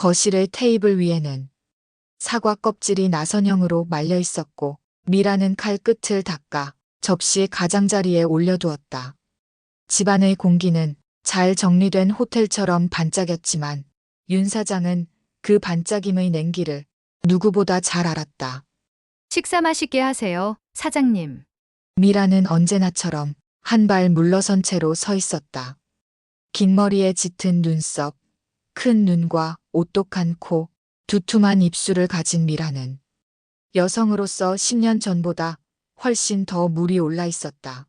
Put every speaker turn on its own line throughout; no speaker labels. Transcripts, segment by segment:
거실의 테이블 위에는 사과 껍질이 나선형으로 말려 있었고 미라는 칼 끝을 닦아 접시 가장자리에 올려두었다. 집안의 공기는 잘 정리된 호텔처럼 반짝였지만 윤 사장은 그 반짝임의 냉기를 누구보다 잘 알았다.
식사 맛있게 하세요, 사장님.
미라는 언제나처럼 한 발 물러선 채로 서 있었다. 긴 머리에 짙은 눈썹, 큰 눈과 오똑한 코, 두툼한 입술을 가진 미라는 여성으로서 10년 전보다 훨씬 더 물이 올라 있었다.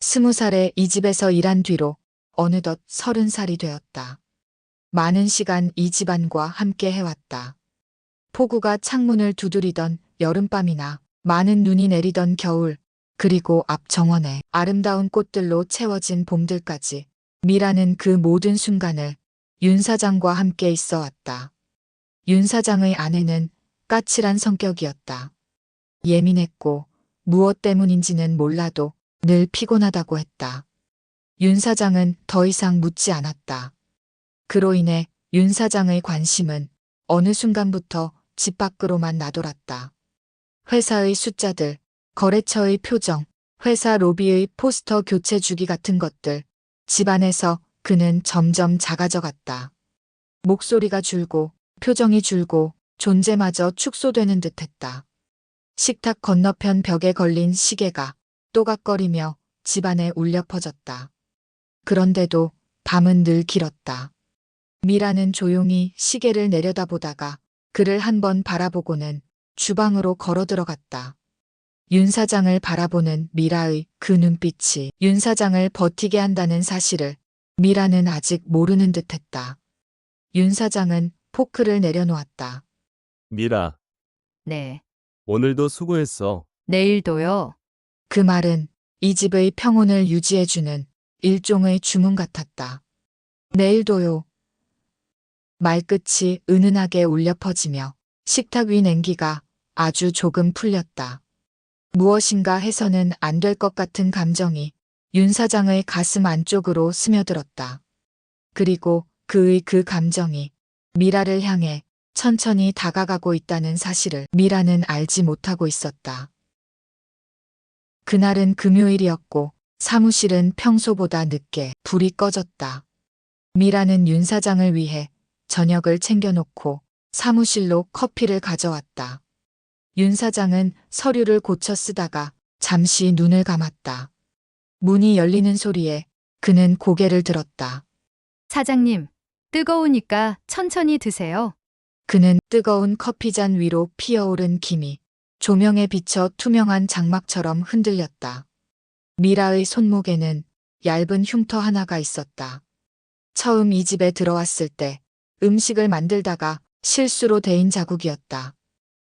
20살에 이 집에서 일한 뒤로 어느덧 30살이 되었다. 많은 시간 이 집안과 함께 해왔다. 폭우가 창문을 두드리던 여름밤이나 많은 눈이 내리던 겨울, 그리고 앞 정원에 아름다운 꽃들로 채워진 봄들까지 미라는 그 모든 순간을 윤 사장과 함께 있어 왔다. 윤 사장의 아내는 까칠한 성격이었다. 예민했고 무엇 때문인지는 몰라도 늘 피곤하다고 했다. 윤 사장은 더 이상 묻지 않았다. 그로 인해 윤 사장의 관심은 어느 순간부터 집 밖으로만 나돌았다. 회사의 숫자들, 거래처의 표정, 회사 로비의 포스터 교체 주기 같은 것들, 집안에서 그는 점점 작아져 갔다. 목소리가 줄고 표정이 줄고 존재마저 축소되는 듯했다. 식탁 건너편 벽에 걸린 시계가 또각거리며 집안에 울려 퍼졌다. 그런데도 밤은 늘 길었다. 미라는 조용히 시계를 내려다보다가 그를 한번 바라보고는 주방으로 걸어 들어갔다. 윤 사장을 바라보는 미라의 그 눈빛이 윤 사장을 버티게 한다는 사실을 미라는 아직 모르는 듯했다. 윤 사장은 포크를 내려놓았다.
미라,
네.
오늘도 수고했어.
내일도요.
그 말은 이 집의 평온을 유지해주는 일종의 주문 같았다. 내일도요. 말끝이 은은하게 울려 퍼지며 식탁 위 냉기가 아주 조금 풀렸다. 무엇인가 해서는 안 될 것 같은 감정이 윤 사장의 가슴 안쪽으로 스며들었다. 그리고 그의 그 감정이 미라를 향해 천천히 다가가고 있다는 사실을 미라는 알지 못하고 있었다. 그날은 금요일이었고 사무실은 평소보다 늦게 불이 꺼졌다. 미라는 윤 사장을 위해 저녁을 챙겨놓고 사무실로 커피를 가져왔다. 윤 사장은 서류를 고쳐 쓰다가 잠시 눈을 감았다. 문이 열리는 소리에 그는 고개를 들었다.
사장님, 뜨거우니까 천천히 드세요.
그는 뜨거운 커피잔 위로 피어오른 김이 조명에 비쳐 투명한 장막처럼 흔들렸다. 미라의 손목에는 얇은 흉터 하나가 있었다. 처음 이 집에 들어왔을 때 음식을 만들다가 실수로 데인 자국이었다.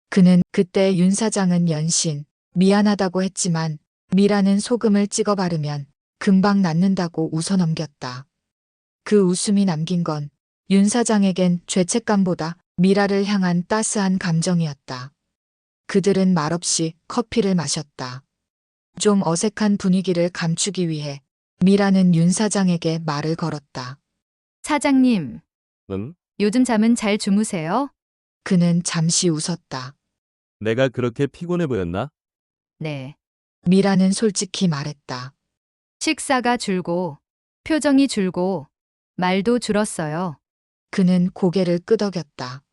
그는 그때 윤 사장은 연신 미안하다고 했지만 미라는 소금을 찍어 바르면 금방 낫는다고 웃어넘겼다. 그 웃음이 남긴 건 윤 사장에겐 죄책감보다 미라를 향한 따스한 감정이었다. 그들은 말없이 커피를 마셨다. 좀 어색한 분위기를 감추기 위해 미라는 윤 사장에게 말을 걸었다.
사장님,
응?
요즘 잠은 잘 주무세요?
그는 잠시 웃었다.
내가 그렇게 피곤해 보였나?
네.
미라는 솔직히 말했다.
식사가 줄고, 표정이 줄고, 말도 줄었어요.
그는 고개를 끄덕였다.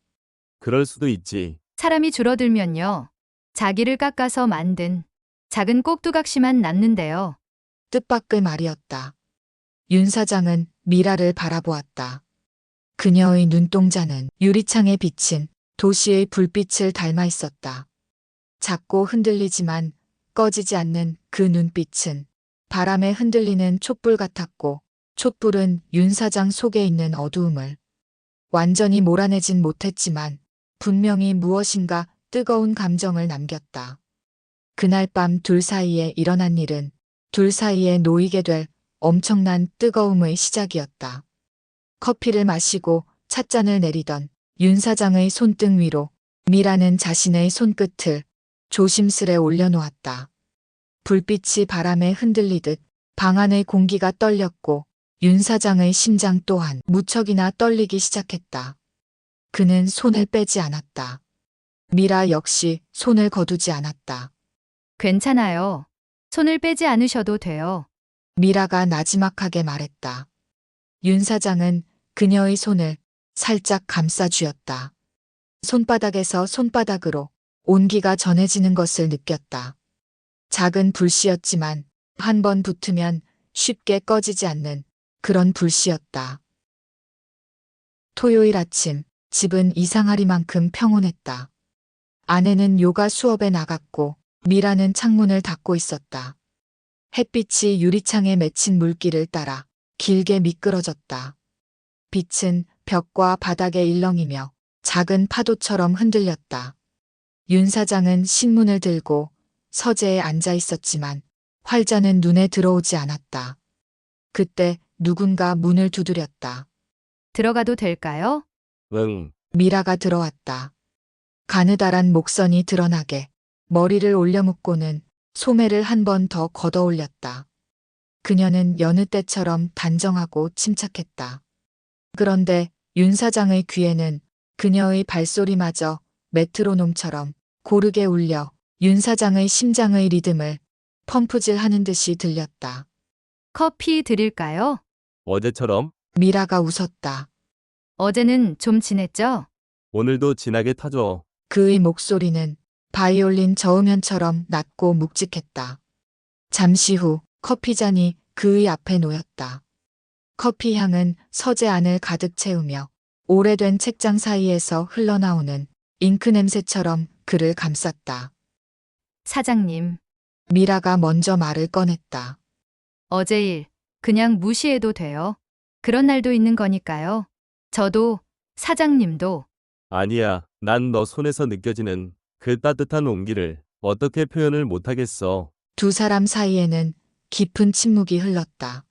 그럴 수도 있지.
사람이 줄어들면요. 자기를 깎아서 만든 작은 꼭두각시만 남는데요.
뜻밖의 말이었다. 윤 사장은 미라를 바라보았다. 그녀의 눈동자는 유리창에 비친 도시의 불빛을 닮아 있었다. 작고 흔들리지만 꺼지지 않는 그 눈빛은 바람에 흔들리는 촛불 같았고 촛불은 윤 사장 속에 있는 어두움을 완전히 몰아내진 못했지만 분명히 무엇인가 뜨거운 감정을 남겼다. 그날 밤 둘 사이에 일어난 일은 둘 사이에 놓이게 될 엄청난 뜨거움의 시작이었다. 커피를 마시고 찻잔을 내리던 윤 사장의 손등 위로 미라는 자신의 손끝을 조심스레 올려놓았다. 불빛이 바람에 흔들리듯 방 안의 공기가 떨렸고 윤 사장의 심장 또한 무척이나 떨리기 시작했다. 그는 손을 빼지 않았다. 미라 역시 손을 거두지 않았다.
괜찮아요. 손을 빼지 않으셔도 돼요.
미라가 나지막하게 말했다. 윤 사장은 그녀의 손을 살짝 감싸 쥐었다. 손바닥에서 손바닥으로 온기가 전해지는 것을 느꼈다. 작은 불씨였지만 한 번 붙으면 쉽게 꺼지지 않는 그런 불씨였다. 토요일 아침, 집은 이상하리만큼 평온했다. 아내는 요가 수업에 나갔고 미라는 창문을 닫고 있었다. 햇빛이 유리창에 맺힌 물길을 따라 길게 미끄러졌다. 빛은 벽과 바닥에 일렁이며 작은 파도처럼 흔들렸다. 윤 사장은 신문을 들고 서재에 앉아 있었지만 활자는 눈에 들어오지 않았다. 그때 누군가 문을 두드렸다.
들어가도 될까요?
응,
미라가 들어왔다. 가느다란 목선이 드러나게 머리를 올려묶고는 소매를 한 번 더 걷어 올렸다. 그녀는 여느 때처럼 단정하고 침착했다. 그런데 윤 사장의 귀에는 그녀의 발소리마저 메트로놈처럼 고르게 울려 윤 사장의 심장의 리듬을 펌프질 하는 듯이 들렸다.
커피 드릴까요?
어제처럼
미라가 웃었다.
어제는 좀 지냈죠?
오늘도 진하게 타줘.
그의 목소리는 바이올린 저음연처럼 낮고 묵직했다. 잠시 후 커피잔이 그의 앞에 놓였다. 커피 향은 서재 안을 가득 채우며 오래된 책장 사이에서 흘러나오는 잉크 냄새처럼 그를 감쌌다.
사장님,
미라가 먼저 말을 꺼냈다.
어제 일 그냥 무시해도 돼요. 그런 날도 있는 거니까요. 저도 사장님도
아니야, 난 너 손에서 느껴지는 그 따뜻한 온기를 어떻게 표현을 못하겠어.
두 사람 사이에는 깊은 침묵이 흘렀다.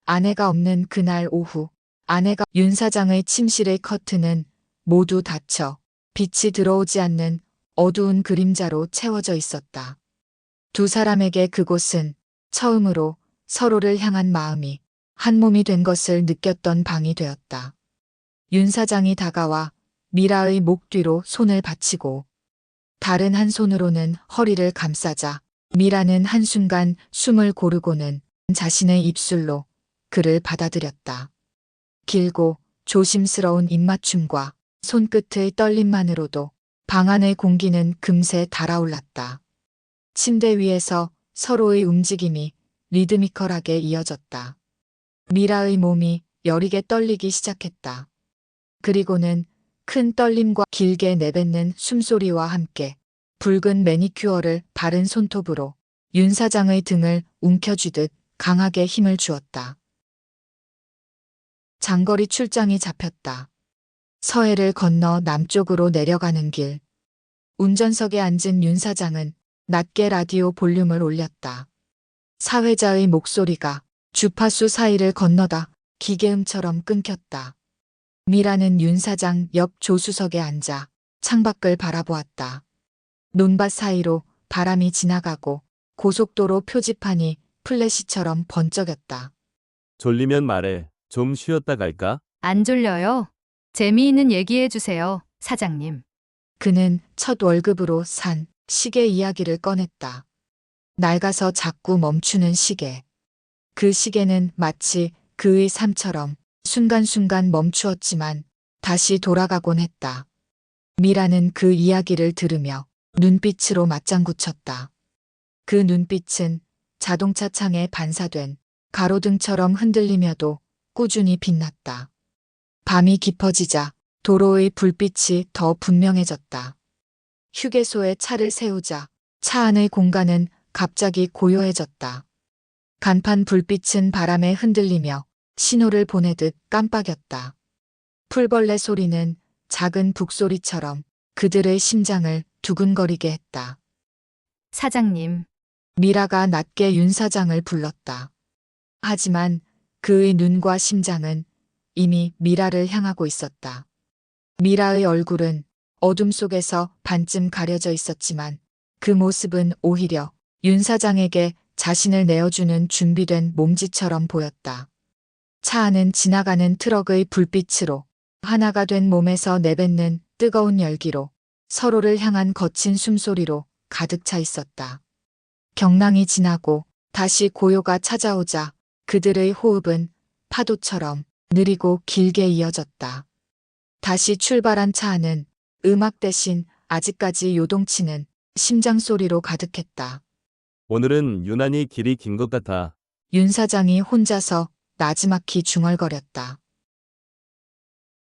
아내가 없는 그날 오후, 아내가 윤 사장의 침실의 커튼은 모두 닫혀 빛이 들어오지 않는 어두운 그림자로 채워져 있었다. 두 사람에게 그곳은 처음으로 서로를 향한 마음이 한 몸이 된 것을 느꼈던 방이 되었다. 윤 사장이 다가와 미라의 목 뒤로 손을 받치고 다른 한 손으로는 허리를 감싸자 미라는 한순간 숨을 고르고는 자신의 입술로 그를 받아들였다. 길고 조심스러운 입맞춤과 손끝의 떨림만으로도 방 안의 공기는 금세 달아올랐다. 침대 위에서 서로의 움직임이 리드미컬하게 이어졌다. 미라의 몸이 여리게 떨리기 시작했다. 그리고는 큰 떨림과 길게 내뱉는 숨소리와 함께 붉은 매니큐어를 바른 손톱으로 윤 사장의 등을 움켜쥐듯 강하게 힘을 주었다. 장거리 출장이 잡혔다. 서해를 건너 남쪽으로 내려가는 길. 운전석에 앉은 윤 사장은 낮게 라디오 볼륨을 올렸다. 사회자의 목소리가 주파수 사이를 건너다 기계음처럼 끊겼다. 미라는 윤 사장 옆 조수석에 앉아 창밖을 바라보았다. 논밭 사이로 바람이 지나가고 고속도로 표지판이 플래시처럼 번쩍였다.
졸리면 말해. 좀 쉬었다 갈까?
안 졸려요. 재미있는 얘기해 주세요, 사장님.
그는 첫 월급으로 산 시계 이야기를 꺼냈다. 낡아서 자꾸 멈추는 시계. 그 시계는 마치 그의 삶처럼 순간순간 멈추었지만 다시 돌아가곤 했다. 미라는 그 이야기를 들으며 눈빛으로 맞장구 쳤다. 그 눈빛은 자동차 창에 반사된 가로등처럼 흔들리며도 꾸준히 빛났다. 밤이 깊어지자 도로의 불빛이 더 분명해졌다. 휴게소에 차를 세우자 차 안의 공간은 갑자기 고요해졌다. 간판 불빛은 바람에 흔들리며 신호를 보내듯 깜빡였다. 풀벌레 소리는 작은 북소리처럼 그들의 심장을 두근거리게 했다.
사장님,
미라가 낮게 윤 사장을 불렀다. 하지만 그의 눈과 심장은 이미 미라를 향하고 있었다. 미라의 얼굴은 어둠 속에서 반쯤 가려져 있었지만 그 모습은 오히려 윤 사장에게 자신을 내어주는 준비된 몸짓처럼 보였다. 차 안은 지나가는 트럭의 불빛으로 하나가 된 몸에서 내뱉는 뜨거운 열기로 서로를 향한 거친 숨소리로 가득 차 있었다. 경랑이 지나고 다시 고요가 찾아오자 그들의 호흡은 파도처럼 느리고 길게 이어졌다. 다시 출발한 차 안은 음악 대신 아직까지 요동치는 심장 소리로 가득했다.
오늘은 유난히 길이 긴 것 같아.
윤 사장이 혼자서 나지막히 중얼거렸다.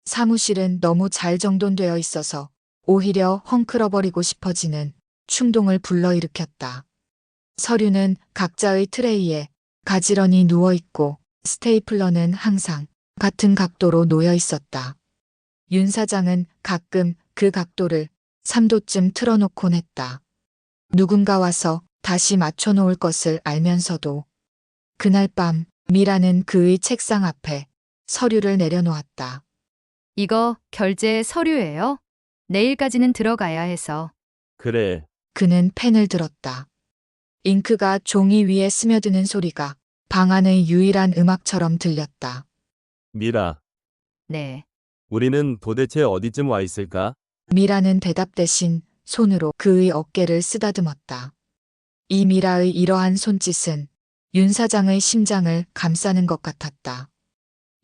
사무실은 너무 잘 정돈되어 있어서 오히려 헝클어버리고 싶어지는 충동을 불러일으켰다. 서류는 각자의 트레이에 가지런히 누워있고 스테이플러는 항상 같은 각도로 놓여 있었다. 윤 사장은 가끔 그 각도를 3도쯤 틀어놓곤 했다. 누군가 와서 다시 맞춰놓을 것을 알면서도 그날 밤 미라는 그의 책상 앞에 서류를 내려놓았다.
이거 결제 서류예요? 내일까지는 들어가야 해서.
그래,
그는 펜을 들었다. 잉크가 종이 위에 스며드는 소리가 방 안의 유일한 음악처럼 들렸다.
미라.
네.
우리는 도대체 어디쯤 와 있을까?
미라는 대답 대신 손으로 그의 어깨를 쓰다듬었다. 이 미라의 이러한 손짓은 윤 사장의 심장을 감싸는 것 같았다.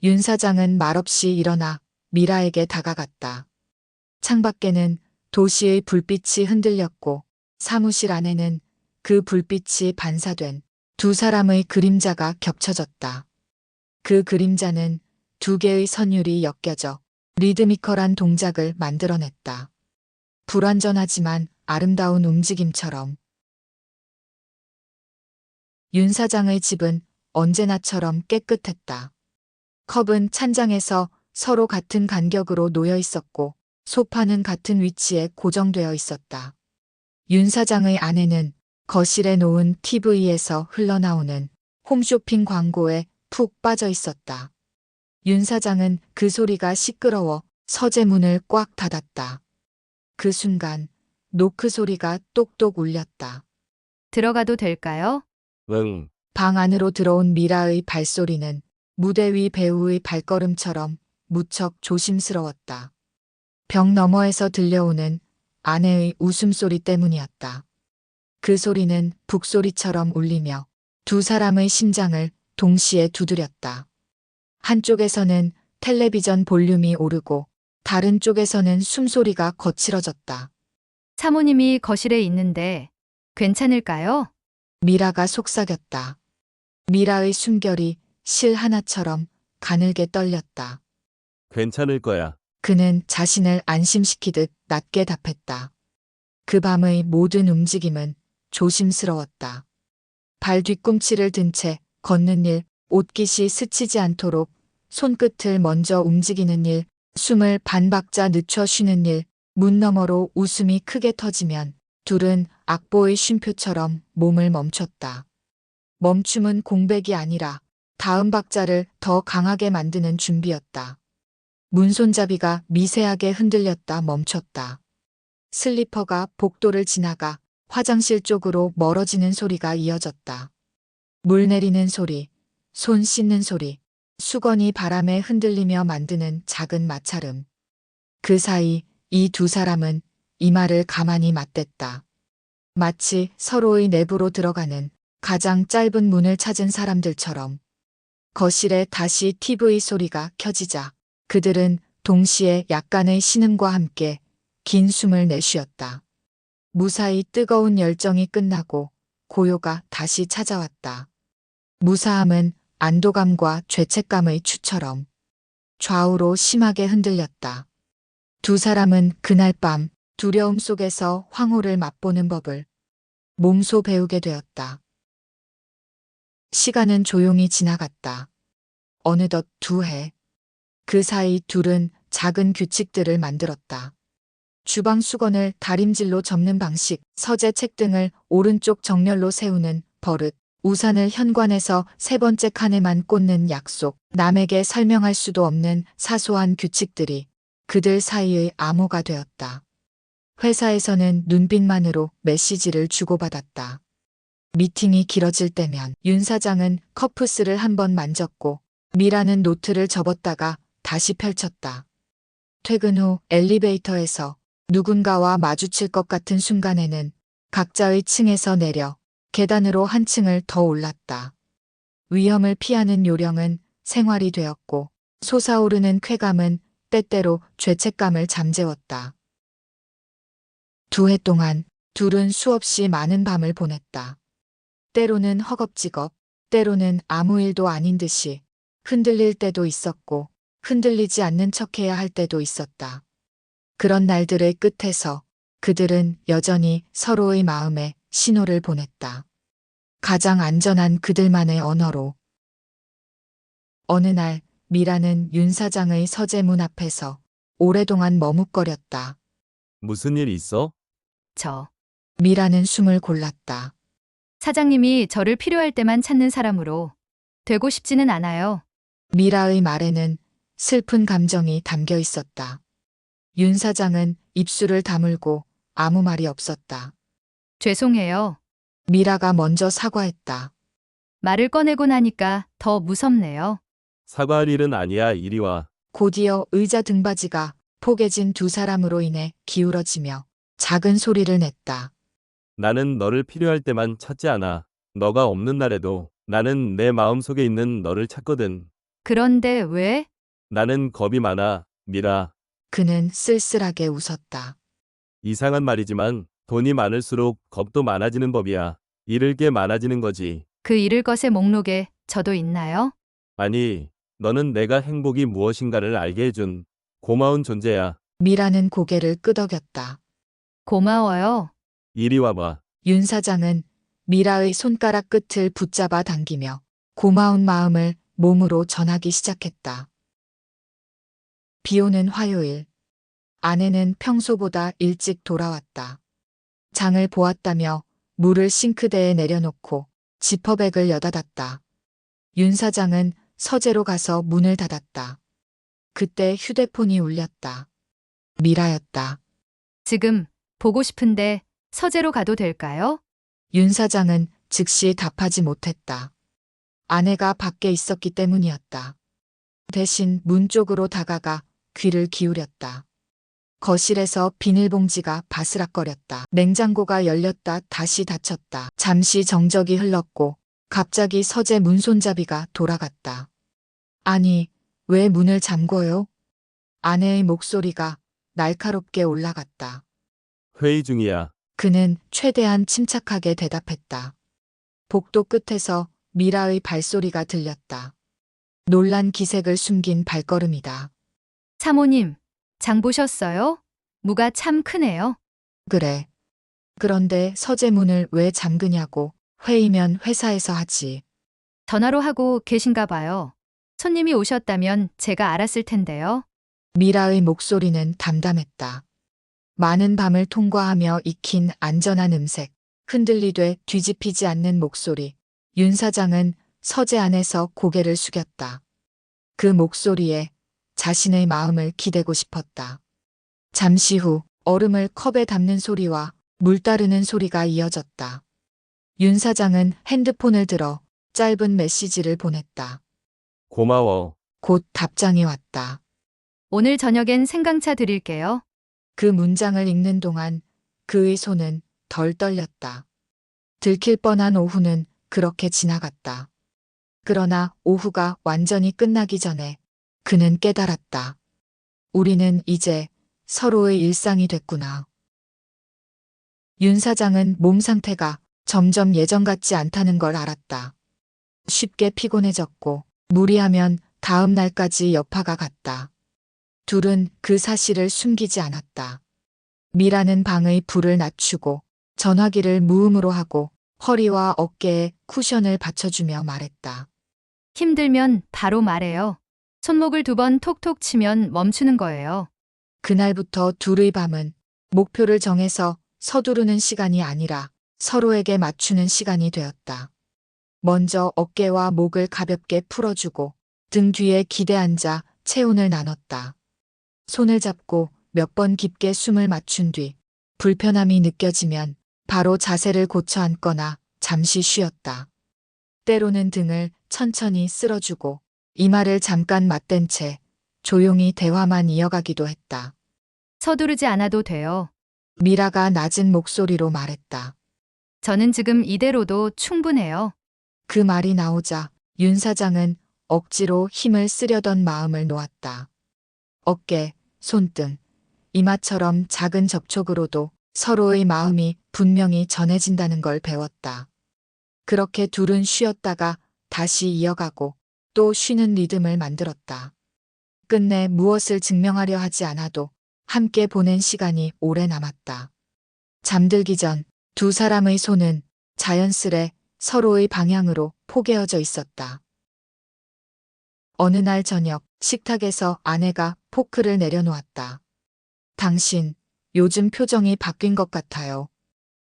윤 사장은 말없이 일어나 미라에게 다가갔다. 창밖에는 도시의 불빛이 흔들렸고 사무실 안에는 그 불빛이 반사된 두 사람의 그림자가 겹쳐졌다. 그 그림자는 두 개의 선율이 엮여져 리드미컬한 동작을 만들어냈다. 불완전하지만 아름다운 움직임처럼. 윤 사장의 집은 언제나처럼 깨끗했다. 컵은 찬장에서 서로 같은 간격으로 놓여 있었고 소파는 같은 위치에 고정되어 있었다. 윤 사장의 아내는 거실에 놓은 TV에서 흘러나오는 홈쇼핑 광고에 푹 빠져 있었다. 윤 사장은 그 소리가 시끄러워 서재문을 꽉 닫았다. 그 순간 노크 소리가 똑똑 울렸다.
들어가도 될까요?
응,
방 안으로 들어온 미라의 발소리는 무대 위 배우의 발걸음처럼 무척 조심스러웠다. 벽 너머에서 들려오는 아내의 웃음소리 때문이었다. 그 소리는 북소리처럼 울리며 두 사람의 심장을 동시에 두드렸다. 한쪽에서는 텔레비전 볼륨이 오르고 다른 쪽에서는 숨소리가 거칠어졌다.
사모님이 거실에 있는데 괜찮을까요?
미라가 속삭였다. 미라의 숨결이 실 하나처럼 가늘게 떨렸다.
괜찮을 거야.
그는 자신을 안심시키듯 낮게 답했다. 그 밤의 모든 움직임은 조심스러웠다. 발 뒤꿈치를 든 채 걷는 일, 옷깃이 스치지 않도록 손끝을 먼저 움직이는 일, 숨을 반 박자 늦춰 쉬는 일, 문 너머로 웃음이 크게 터지면 둘은 악보의 쉼표처럼 몸을 멈췄다. 멈춤은 공백이 아니라 다음 박자를 더 강하게 만드는 준비였다. 문손잡이가 미세하게 흔들렸다 멈췄다. 슬리퍼가 복도를 지나가 화장실 쪽으로 멀어지는 소리가 이어졌다. 물 내리는 소리, 손 씻는 소리, 수건이 바람에 흔들리며 만드는 작은 마찰음. 그 사이 이 두 사람은 이마를 가만히 맞댔다. 마치 서로의 내부로 들어가는 가장 짧은 문을 찾은 사람들처럼. 거실에 다시 TV 소리가 켜지자 그들은 동시에 약간의 신음과 함께 긴 숨을 내쉬었다. 무사히 뜨거운 열정이 끝나고 고요가 다시 찾아왔다. 무사함은 안도감과 죄책감의 추처럼 좌우로 심하게 흔들렸다. 두 사람은 그날 밤 두려움 속에서 황홀을 맛보는 법을 몸소 배우게 되었다. 시간은 조용히 지나갔다. 어느덧 2해. 그 사이 둘은 작은 규칙들을 만들었다. 주방 수건을 다림질로 접는 방식, 서재 책 등을 오른쪽 정렬로 세우는 버릇, 우산을 현관에서 3번째 칸에만 꽂는 약속, 남에게 설명할 수도 없는 사소한 규칙들이 그들 사이의 암호가 되었다. 회사에서는 눈빛만으로 메시지를 주고받았다. 미팅이 길어질 때면 윤 사장은 커프스를 한번 만졌고 미라는 노트를 접었다가 다시 펼쳤다. 퇴근 후 엘리베이터에서 누군가와 마주칠 것 같은 순간에는 각자의 층에서 내려 계단으로 한 층을 더 올랐다. 위험을 피하는 요령은 생활이 되었고 솟아오르는 쾌감은 때때로 죄책감을 잠재웠다. 2해 동안 둘은 수없이 많은 밤을 보냈다. 때로는 허겁지겁, 때로는 아무 일도 아닌 듯이 흔들릴 때도 있었고 흔들리지 않는 척해야 할 때도 있었다. 그런 날들의 끝에서 그들은 여전히 서로의 마음에 신호를 보냈다. 가장 안전한 그들만의 언어로. 어느 날 미라는 윤 사장의 서재문 앞에서 오랫동안 머뭇거렸다.
무슨 일 있어?
저.
미라는 숨을 골랐다.
사장님이 저를 필요할 때만 찾는 사람으로 되고 싶지는 않아요.
미라의 말에는 슬픈 감정이 담겨 있었다. 윤 사장은 입술을 다물고 아무 말이 없었다.
죄송해요.
미라가 먼저 사과했다.
말을 꺼내고 나니까 더 무섭네요.
사과할 일은 아니야, 이리 와.
곧이어 의자 등받이가 포개진 두 사람으로 인해 기울어지며 작은 소리를 냈다.
나는 너를 필요할 때만 찾지 않아. 너가 없는 날에도 나는 내 마음속에 있는 너를 찾거든.
그런데 왜?
나는 겁이 많아, 미라.
그는 쓸쓸하게 웃었다.
이상한 말이지만 돈이 많을수록 겁도 많아지는 법이야. 잃을 게 많아지는 거지.
그 잃을 것의 목록에 저도 있나요?
아니, 너는 내가 행복이 무엇인가를 알게 해준 고마운 존재야.
미라는 고개를 끄덕였다.
고마워요.
이리 와봐.
윤 사장은 미라의 손가락 끝을 붙잡아 당기며 고마운 마음을 몸으로 전하기 시작했다. 비 오는 화요일. 아내는 평소보다 일찍 돌아왔다. 장을 보았다며 물을 싱크대에 내려놓고 지퍼백을 여닫았다. 윤 사장은 서재로 가서 문을 닫았다. 그때 휴대폰이 울렸다. 미라였다.
지금 보고 싶은데 서재로 가도 될까요?
윤 사장은 즉시 답하지 못했다. 아내가 밖에 있었기 때문이었다. 대신 문 쪽으로 다가가 귀를 기울였다. 거실에서 비닐봉지가 바스락거렸다. 냉장고가 열렸다 다시 닫혔다. 잠시 정적이 흘렀고 갑자기 서재 문 손잡이가 돌아갔다. 아니, 왜 문을 잠궈요? 아내의 목소리가 날카롭게 올라갔다.
회의 중이야.
그는 최대한 침착하게 대답했다. 복도 끝에서 미라의 발소리가 들렸다. 놀란 기색을 숨긴 발걸음이다.
사모님, 장 보셨어요? 무가 참 크네요.
그래. 그런데 서재 문을 왜 잠그냐고. 회의면 회사에서 하지.
전화로 하고 계신가 봐요. 손님이 오셨다면 제가 알았을 텐데요.
미라의 목소리는 담담했다. 많은 밤을 통과하며 익힌 안전한 음색, 흔들리되 뒤집히지 않는 목소리. 윤 사장은 서재 안에서 고개를 숙였다. 그 목소리에 자신의 마음을 기대고 싶었다. 잠시 후 얼음을 컵에 담는 소리와 물 따르는 소리가 이어졌다. 윤 사장은 핸드폰을 들어 짧은 메시지를 보냈다.
고마워.
곧 답장이 왔다.
오늘 저녁엔 생강차 드릴게요.
그 문장을 읽는 동안 그의 손은 덜 떨렸다. 들킬 뻔한 오후는 그렇게 지나갔다. 그러나 오후가 완전히 끝나기 전에 그는 깨달았다. 우리는 이제 서로의 일상이 됐구나. 윤 사장은 몸 상태가 점점 예전 같지 않다는 걸 알았다. 쉽게 피곤해졌고 무리하면 다음 날까지 여파가 갔다. 둘은 그 사실을 숨기지 않았다. 미라는 방의 불을 낮추고 전화기를 무음으로 하고 허리와 어깨에 쿠션을 받쳐주며 말했다.
힘들면 바로 말해요. 손목을 2번 톡톡 치면 멈추는 거예요.
그날부터 둘의 밤은 목표를 정해서 서두르는 시간이 아니라 서로에게 맞추는 시간이 되었다. 먼저 어깨와 목을 가볍게 풀어주고 등 뒤에 기대 앉아 체온을 나눴다. 손을 잡고 몇 번 깊게 숨을 맞춘 뒤 불편함이 느껴지면 바로 자세를 고쳐 앉거나 잠시 쉬었다. 때로는 등을 천천히 쓸어주고 이마를 잠깐 맞댄 채 조용히 대화만 이어가기도 했다.
서두르지 않아도 돼요.
미라가 낮은 목소리로 말했다.
저는 지금 이대로도 충분해요.
그 말이 나오자 윤 사장은 억지로 힘을 쓰려던 마음을 놓았다. 어깨, 손등, 이마처럼 작은 접촉으로도 서로의 마음이 분명히 전해진다는 걸 배웠다. 그렇게 둘은 쉬었다가 다시 이어가고 또 쉬는 리듬을 만들었다. 끝내 무엇을 증명하려 하지 않아도 함께 보낸 시간이 오래 남았다. 잠들기 전 두 사람의 손은 자연스레 서로의 방향으로 포개어져 있었다. 어느 날 저녁 식탁에서 아내가 포크를 내려놓았다. 당신, 요즘 표정이 바뀐 것 같아요.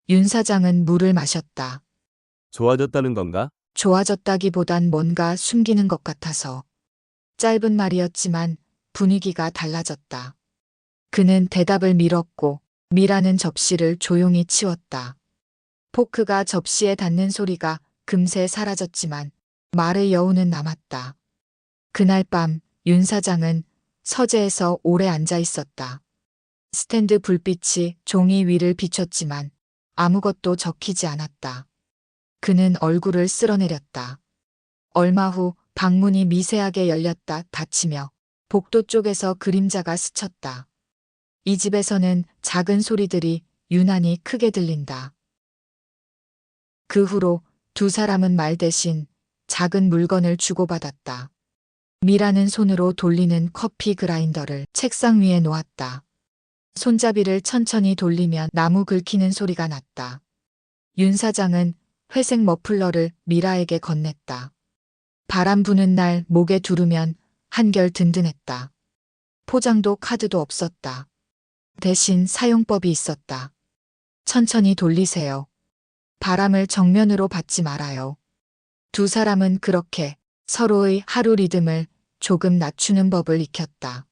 윤 사장은 물을 마셨다.
좋아졌다는 건가?
좋아졌다기보단 뭔가 숨기는 것 같아서. 짧은 말이었지만 분위기가 달라졌다. 그는 대답을 미뤘고 미라는 접시를 조용히 치웠다. 포크가 접시에 닿는 소리가 금세 사라졌지만 말의 여운은 남았다. 그날 밤 윤 사장은 서재에서 오래 앉아 있었다. 스탠드 불빛이 종이 위를 비췄지만 아무것도 적히지 않았다. 그는 얼굴을 쓸어내렸다. 얼마 후 방문이 미세하게 열렸다 닫히며 복도 쪽에서 그림자가 스쳤다. 이 집에서는 작은 소리들이 유난히 크게 들린다. 그 후로 두 사람은 말 대신 작은 물건을 주고받았다. 미라는 손으로 돌리는 커피 그라인더를 책상 위에 놓았다. 손잡이를 천천히 돌리면 나무 긁히는 소리가 났다. 윤 사장은 회색 머플러를 미라에게 건넸다. 바람 부는 날 목에 두르면 한결 든든했다. 포장도 카드도 없었다. 대신 사용법이 있었다. 천천히 돌리세요. 바람을 정면으로 받지 말아요. 두 사람은 그렇게 서로의 하루 리듬을 조금 낮추는 법을 익혔다.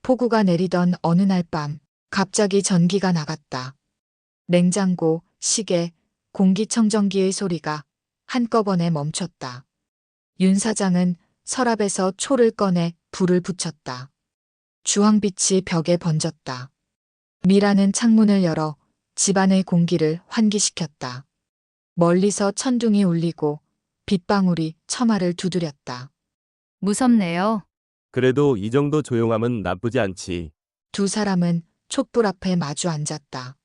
폭우가 내리던 어느 날 밤, 갑자기 전기가 나갔다. 냉장고, 시계, 공기청정기의 소리가 한꺼번에 멈췄다. 윤 사장은 서랍에서 초를 꺼내 불을 붙였다. 주황빛이 벽에 번졌다. 미라는 창문을 열어 집안의 공기를 환기시켰다. 멀리서 천둥이 울리고 빗방울이 처마를 두드렸다.
무섭네요.
그래도 이 정도 조용함은 나쁘지 않지.
두 사람은 촛불 앞에 마주 앉았다.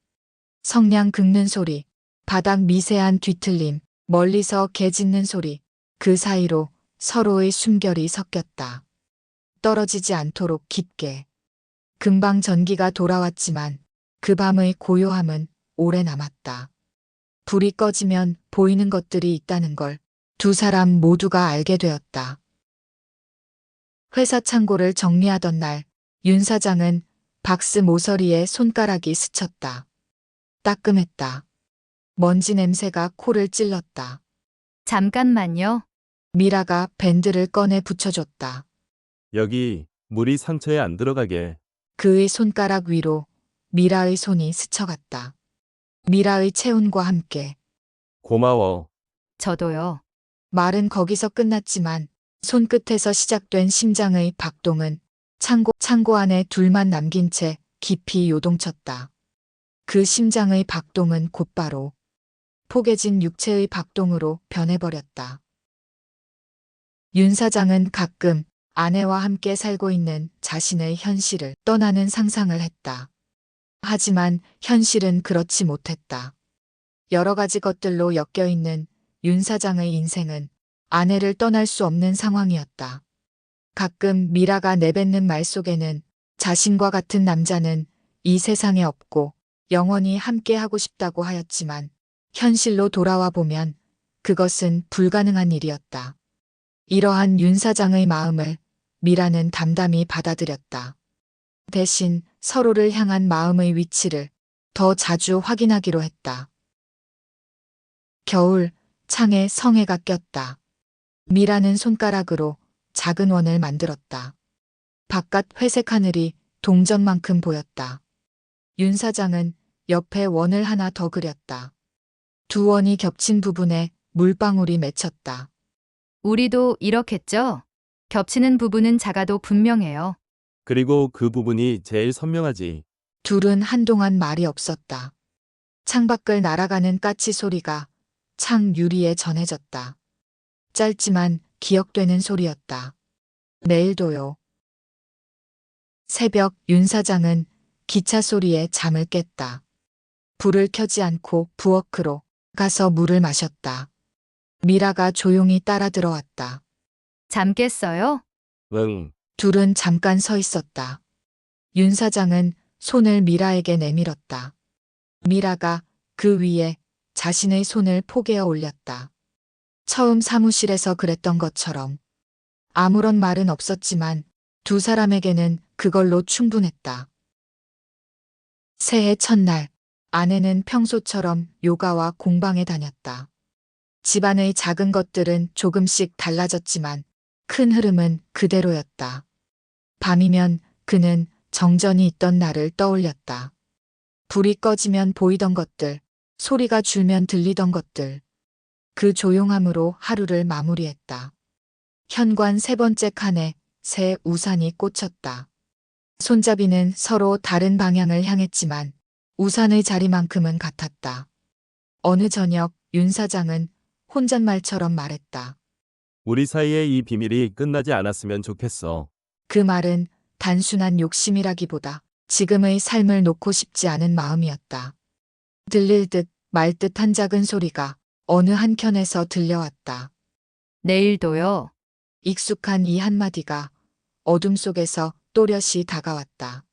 성냥 긁는 소리, 바닥 미세한 뒤틀림, 멀리서 개 짖는 소리, 그 사이로 서로의 숨결이 섞였다. 떨어지지 않도록 깊게. 금방 전기가 돌아왔지만 그 밤의 고요함은 오래 남았다. 불이 꺼지면 보이는 것들이 있다는 걸 두 사람 모두가 알게 되었다. 회사 창고를 정리하던 날, 윤 사장은 박스 모서리에 손가락이 스쳤다. 따끔했다. 먼지 냄새가 코를 찔렀다.
잠깐만요.
미라가 밴드를 꺼내 붙여줬다.
여기 물이 상처에 안 들어가게.
그의 손가락 위로 미라의 손이 스쳐갔다. 미라의 체온과 함께.
고마워.
저도요.
말은 거기서 끝났지만 손끝에서 시작된 심장의 박동은 창고 안에 둘만 남긴 채 깊이 요동쳤다. 그 심장의 박동은 곧바로 포개진 육체의 박동으로 변해버렸다. 윤 사장은 가끔 아내와 함께 살고 있는 자신의 현실을 떠나는 상상을 했다. 하지만 현실은 그렇지 못했다. 여러 가지 것들로 엮여 있는 윤 사장의 인생은 아내를 떠날 수 없는 상황이었다. 가끔 미라가 내뱉는 말 속에는 자신과 같은 남자는 이 세상에 없고 영원히 함께 하고 싶다고 하였지만 현실로 돌아와 보면 그것은 불가능한 일이었다. 이러한 윤 사장의 마음을 미라는 담담히 받아들였다. 대신 서로를 향한 마음의 위치를 더 자주 확인하기로 했다. 겨울, 창에 성에가 꼈다. 미라는 손가락으로 작은 원을 만들었다. 바깥 회색 하늘이 동전만큼 보였다. 윤 사장은 옆에 원을 하나 더 그렸다. 두 원이 겹친 부분에 물방울이 맺혔다.
우리도 이렇겠죠? 겹치는 부분은 작아도 분명해요.
그리고 그 부분이 제일 선명하지.
둘은 한동안 말이 없었다. 창밖을 날아가는 까치 소리가 창 유리에 전해졌다. 짧지만 기억되는 소리였다. 내일도요. 새벽 윤 사장은 기차 소리에 잠을 깼다. 불을 켜지 않고 부엌으로 가서 물을 마셨다. 미라가 조용히 따라 들어왔다.
잠 깼어요?
응.
둘은 잠깐 서 있었다. 윤 사장은 손을 미라에게 내밀었다. 미라가 그 위에 자신의 손을 포개어 올렸다. 처음 사무실에서 그랬던 것처럼 아무런 말은 없었지만 두 사람에게는 그걸로 충분했다. 새해 첫날, 아내는 평소처럼 요가와 공방에 다녔다. 집안의 작은 것들은 조금씩 달라졌지만 큰 흐름은 그대로였다. 밤이면 그는 정전이 있던 날을 떠올렸다. 불이 꺼지면 보이던 것들, 소리가 줄면 들리던 것들. 그 조용함으로 하루를 마무리했다. 현관 세 번째 칸에 새 우산이 꽂혔다. 손잡이는 서로 다른 방향을 향했지만 우산의 자리만큼은 같았다. 어느 저녁 윤 사장은 혼잣말처럼 말했다.
우리 사이의 이 비밀이 끝나지 않았으면 좋겠어.
그 말은 단순한 욕심이라기보다 지금의 삶을 놓고 싶지 않은 마음이었다. 들릴 듯 말 듯한 작은 소리가 어느 한켠에서 들려왔다.
내일도요.
익숙한 이 한마디가 어둠 속에서 또렷이 다가왔다.